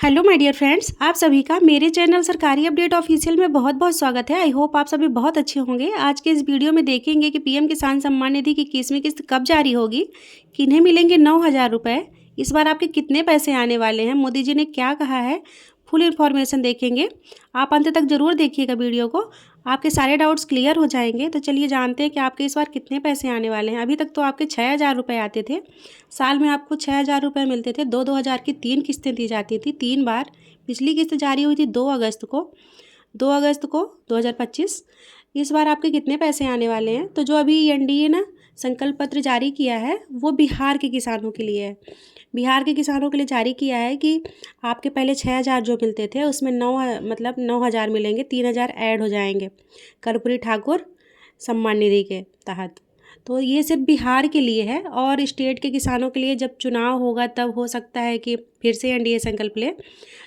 Hello my dear friends, आप सभी का मेरे चैनल सरकारी अपडेट ऑफिशियल में बहुत बहुत स्वागत है। आई होप आप सभी बहुत अच्छे होंगे। आज के इस वीडियो में देखेंगे कि पीएम किसान सम्मान निधि की 21वीं किस्त कब जारी होगी, किन्हें मिलेंगे 9,000 रुपये, इस बार आपके कितने पैसे आने वाले हैं, मोदी जी ने क्या कहा है, फुल इन्फॉर्मेशन देखेंगे। आप अंत तक जरूर देखिएगा वीडियो को, आपके सारे डाउट्स क्लियर हो जाएंगे। तो चलिए जानते हैं कि आपके इस बार कितने पैसे आने वाले हैं। अभी तक तो आपके 6,000 रुपये आते थे, साल में आपको 6,000 रुपये मिलते थे। 2-2 हज़ार की 3 किस्तें दी जाती थी, 3 बार। पिछली किस्त जारी हुई थी 2 अगस्त को 2025। इस बार आपके कितने पैसे आने वाले हैं? तो जो अभी एनडीए ना संकल्प पत्र जारी किया है वो बिहार के किसानों के लिए है। बिहार के किसानों के लिए जारी किया है कि आपके पहले 6,000 जो मिलते थे उसमें 9,000 मिलेंगे, 3,000 ऐड हो जाएंगे कर्पूरी ठाकुर सम्मान निधि के तहत। तो ये सिर्फ बिहार के लिए है, और स्टेट के किसानों के लिए जब चुनाव होगा तब हो सकता है कि फिर से एनडीए संकल्प ले।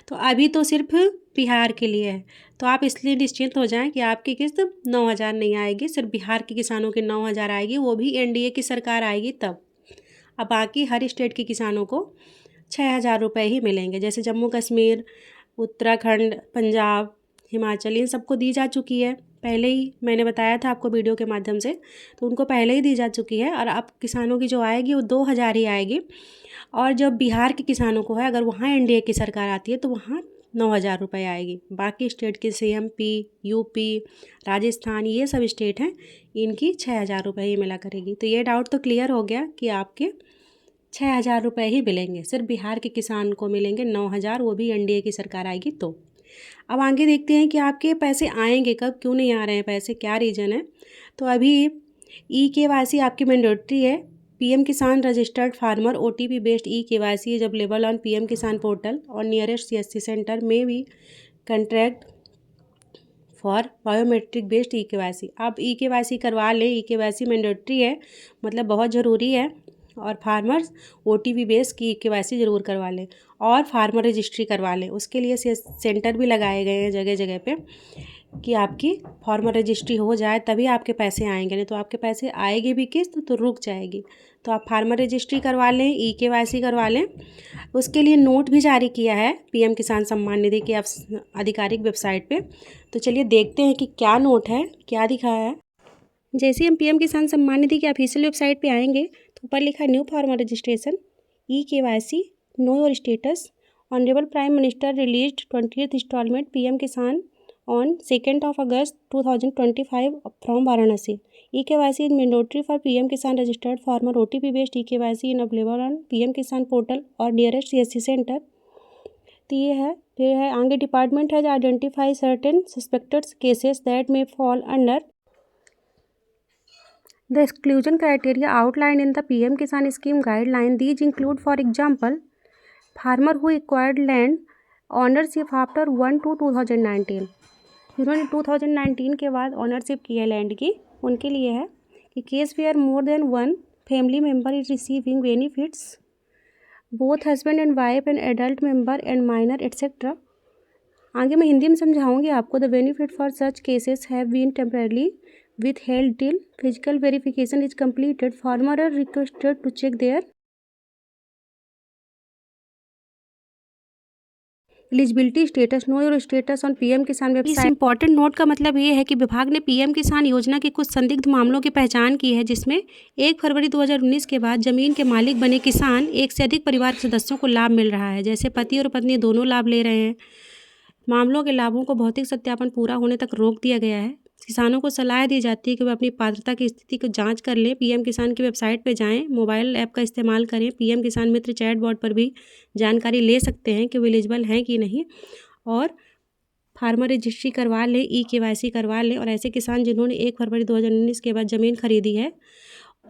तो अभी तो सिर्फ बिहार के लिए है। तो आप इसलिए निश्चिंत हो जाएं कि आपकी किस्त 9,000 नहीं आएगी, सिर्फ बिहार के किसानों के 9,000 आएगी, वो भी एनडीए की सरकार आएगी तब। अब बाकी हर स्टेट के किसानों को 6,000 रुपये ही मिलेंगे। जैसे जम्मू कश्मीर, उत्तराखंड, पंजाब, हिमाचल, इन सबको दी जा चुकी है पहले ही। मैंने बताया था आपको वीडियो के माध्यम से, तो उनको पहले ही दी जा चुकी है। और अब किसानों की जो आएगी वो 2,000 ही आएगी। और जब बिहार के किसानों को है, अगर वहाँ एनडीए की सरकार आती है तो वहाँ 9,000 रुपये आएगी। बाकी स्टेट के एमपी, यूपी, राजस्थान, ये सब स्टेट हैं, इनकी 6,000 रुपये ही मिला करेगी। तो ये डाउट तो क्लियर हो गया कि आपके 6,000 रुपये ही मिलेंगे। सिर्फ बिहार के किसान को मिलेंगे 9,000, वो भी एनडीए की सरकार आएगी तो। अब आगे देखते हैं कि आपके पैसे आएंगे कब, क्यों नहीं आ रहे हैं पैसे, क्या रीज़न है। तो अभी ई-केवाईसी आपकी मैंडेटरी है। PM Kisan registered farmer OTP based e-KYC is available on PM Kisan portal और नियरेस्ट सीएससी सेंटर में भी contract for biometric based e-KYC. आप ई-केवाईसी करवा लें, ई-केवाईसी मैंडेटरी है, मतलब बहुत ज़रूरी है। और फार्मर्स ओटीपी बेस की ई-केवाईसी ज़रूर करवा लें और फार्मर रजिस्ट्री करवा लें। उसके लिए सेंटर भी लगाए गए हैं जगह जगह पे कि आपकी फार्मर रजिस्ट्री हो जाए तभी आपके पैसे आएंगे, नहीं तो आपके पैसे आएंगे भी किस्त तो रुक जाएगी। तो आप फार्मर रजिस्ट्री करवा लें, ई-केवाईसी करवा लें। उसके लिए नोट भी जारी किया है पीएम किसान सम्मान निधि की आधिकारिक वेबसाइट पे। तो चलिए देखते हैं कि क्या नोट है, क्या दिखाया है। जैसे ही हम पीएम किसान सम्मान निधि की ऑफिशियल वेबसाइट पे आएंगे तो ऊपर लिखा है new farmer registration, e KYC, know your status. Honourable prime minister released 20th instalment PM Kisan on 2 August 2025 from Varanasi. E KYC is mandatory for PM Kisan registered farmer OTP based e KYC in available on PM Kisan portal और nearest CSC centre. तो ये है, फिर है आगे department है identify certain suspected cases that may fall under the exclusion criteria outlined in the PM Kisan Scheme guideline. These include, for example, farmer who acquired land ownership after 1/2/2019। जिन्होंने 2019 के बाद ऑनरशिप की है लैंड की, उनके लिए है कि case where more than one family member is receiving benefits, both husband and wife and adult member and minor etcetera. आगे मैं हिंदी में समझाऊंगी आपको। The benefit for such cases have been temporarily withheld till physical verification is completed. Farmer are requested to check their eligibility status, no your status on PM किसान website. इस important note का मतलब ये है कि विभाग ने पीएम किसान योजना के कुछ संदिग्ध मामलों की पहचान की है, जिसमें 1 फरवरी 2019 के बाद जमीन के मालिक बने किसान एक से अधिक परिवार के सदस्यों को लाभ मिल रहा है। जैसे पति और पत्नी दोनों लाभ ले रहे हैं। मामलों के लाभों को भौतिक सत्यापन पूरा होने तक रोक दिया गया है। किसानों को सलाह दी जाती है कि वे अपनी पात्रता की स्थिति को जांच कर लें। पीएम किसान की वेबसाइट पर जाएं, मोबाइल ऐप का इस्तेमाल करें, पीएम किसान मित्र चैट बॉट पर भी जानकारी ले सकते हैं कि वो एलिजिबल हैं कि नहीं, और फार्मर रजिस्ट्री करवा लें, ई-केवाईसी करवा लें। और ऐसे किसान जिन्होंने 1 फरवरी 2019 के बाद ज़मीन खरीदी है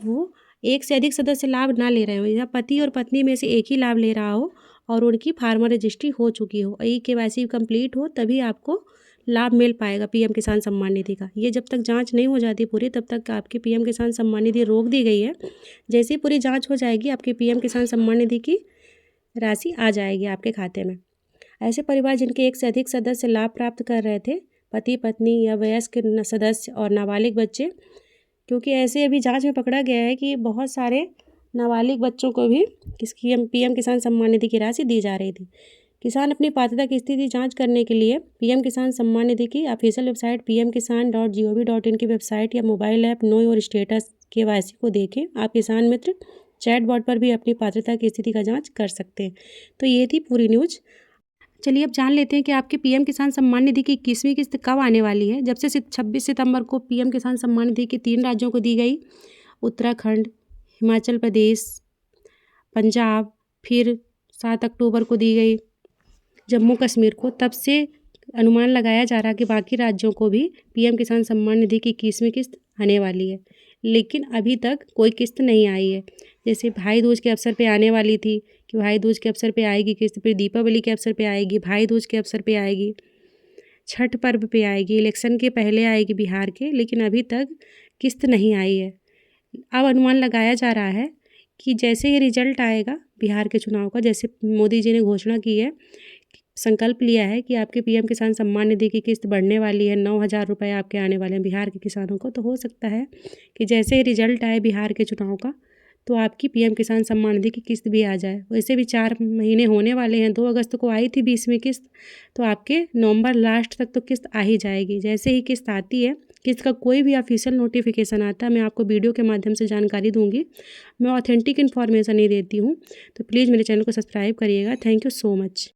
वो एक से अधिक सदस्य लाभ ना ले रहे हो, या पति और पत्नी में से एक ही लाभ ले रहा हो और उनकी फार्मर रजिस्ट्री हो चुकी हो, ई-केवाईसी कंप्लीट हो, तभी आपको लाभ मिल पाएगा पीएम किसान सम्मान निधि का। ये जब तक जांच नहीं हो जाती पूरी तब तक आपकी पीएम किसान सम्मान निधि रोक दी गई है। जैसे ही पूरी जांच हो जाएगी आपकी पीएम किसान सम्मान निधि की राशि आ जाएगी आपके खाते में। ऐसे परिवार जिनके एक से अधिक सदस्य लाभ प्राप्त कर रहे थे, पति पत्नी या वयस्क सदस्य और नाबालिग बच्चे, क्योंकि ऐसे अभी जांच में पकड़ा गया है कि बहुत सारे नाबालिग बच्चों को भी इसकी पीएम किसान सम्मान निधि की राशि दी जा रही थी। किसान अपनी पात्रता की स्थिति जांच करने के लिए पीएम किसान सम्मान निधि की ऑफिशियल वेबसाइट pmkisan.gov.in की वेबसाइट या mobile app no your status KYC को देखें। आप किसान मित्र चैटबॉट पर भी अपनी पात्रता की स्थिति का जांच कर सकते हैं। तो ये थी पूरी न्यूज़। चलिए अब जान लेते हैं कि आपके पीएम किसान सम्मान निधि की 21वीं किस्त कब आने वाली है। जब से 26 सितंबर को पीएम किसान सम्मान निधि की 3 राज्यों को दी गई, उत्तराखंड, हिमाचल प्रदेश, पंजाब, फिर 7 अक्टूबर को दी गई जम्मू कश्मीर को, तब से अनुमान लगाया जा रहा है कि बाकी राज्यों को भी पीएम किसान सम्मान निधि की 21वीं किस्त आने वाली है, लेकिन अभी तक कोई किस्त नहीं आई है। जैसे भाई दूज के अवसर पे आने वाली थी कि भाई दूज के अवसर पे आएगी किस्त, फिर दीपावली के अवसर पे आएगी, भाई दूज के अवसर पे आएगी, छठ पर्व पे आएगी, इलेक्शन के पहले आएगी बिहार के, लेकिन अभी तक किस्त नहीं आई है। अब अनुमान लगाया जा रहा है कि जैसे ही रिजल्ट आएगा बिहार के चुनाव का, जैसे मोदी जी ने घोषणा की है, संकल्प लिया है कि आपके पीएम किसान सम्मान निधि की किस्त बढ़ने वाली है, 9,000 रुपये आपके आने वाले हैं बिहार के किसानों को। तो हो सकता है कि जैसे ही रिजल्ट आए बिहार के चुनाव का, तो आपकी पीएम किसान सम्मान निधि की किस्त भी आ जाए। वैसे भी 4 महीने होने वाले हैं, 2 अगस्त को आई थी 20वीं किस्त, तो आपके नवंबर लास्ट तक तो किस्त आ ही जाएगी। जैसे ही किस्त आती है, किस्त का कोई भी ऑफिशियल नोटिफिकेशन आता है, मैं आपको वीडियो के माध्यम से जानकारी दूंगी। मैं ऑथेंटिक इन्फॉर्मेशन ही देती हूँ, तो प्लीज़ मेरे चैनल को सब्सक्राइब करिएगा। Thank you so much.